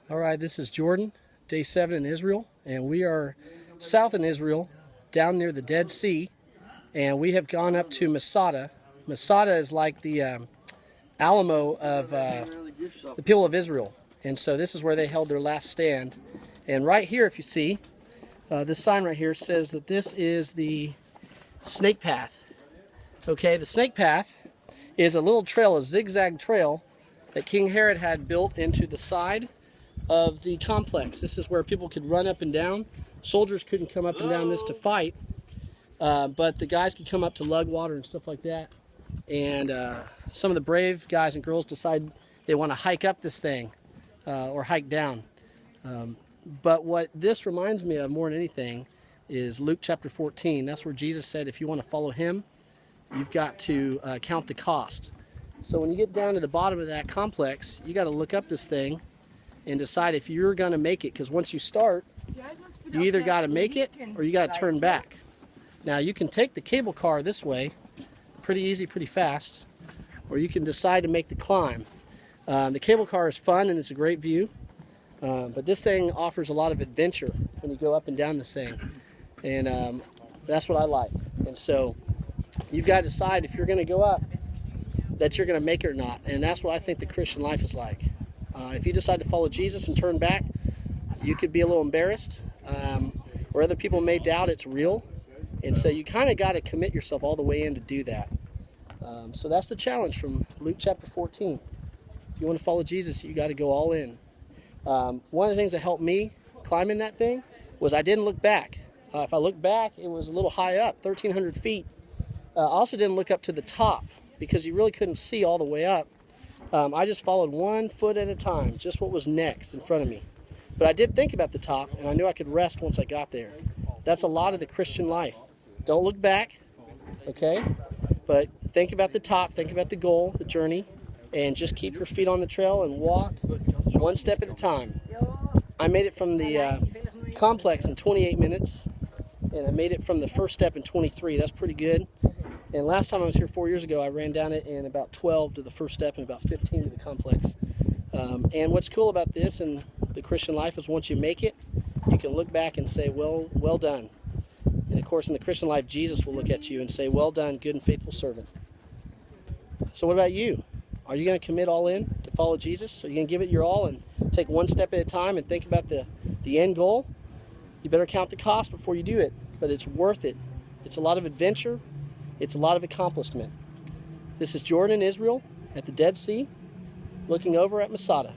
All right, this is Jordan, day 7 in Israel, and we are south in Israel, down near the Dead Sea, and we have gone up to Masada. Masada is like the Alamo of the people of Israel, and so this is where they held their last stand. And right here, if you see, this sign right here says that this is the snake path. Okay, the snake path is a little trail, a zigzag trail that King Herod had built into the side of the complex. This is where people could run up and down. Soldiers couldn't come up and down this to fight, but the guys could come up to lug water and stuff like that. And some of the brave guys and girls decide they want to hike up this thing or hike down. But what this reminds me of more than anything is Luke chapter 14. That's where Jesus said if you want to follow him, you've got to count the cost. So when you get down to the bottom of that complex, you got to look up this thing and decide if you're going to make it, because once you start, you either got to make it or you got to turn back. Now you can take the cable car this way, pretty easy, pretty fast, or you can decide to make the climb. The cable car is fun and it's a great view, but this thing offers a lot of adventure when you go up and down this thing, and that's what I like. And so you've got to decide if you're going to go up, that you're going to make it or not, and that's what I think the Christian life is like. If you decide to follow Jesus and turn back, you could be a little embarrassed, or other people may doubt it's real. And so you kind of got to commit yourself all the way in to do that. So that's the challenge from Luke chapter 14. If you want to follow Jesus, you got to go all in. One of the things that helped me climbing that thing was I didn't look back. If I looked back, it was a little high up, 1,300 feet. I also didn't look up to the top because you really couldn't see all the way up. I just followed 1 foot at a time, just what was next in front of me. But I did think about the top, and I knew I could rest once I got there. That's a lot of the Christian life. Don't look back, okay? But think about the top, think about the goal, the journey, and just keep your feet on the trail and walk 1 step at a time. I made it from the complex in 28 minutes, and I made it from the first step in 23. That's pretty good. And last time I was here 4 years ago, I ran down it in about 12 to the first step and about 15 to the complex. And what's cool about this and the Christian life is once you make it, you can look back and say, well done. And of course, in the Christian life, Jesus will look at you and say, well done, good and faithful servant. So what about you? Are you going to commit all in to follow Jesus? Are you going to give it your all and take 1 step at a time and think about the end goal? You better count the cost before you do it, but it's worth it. It's a lot of adventure. It's a lot of accomplishment. This is Jordan in Israel at the Dead Sea, looking over at Masada.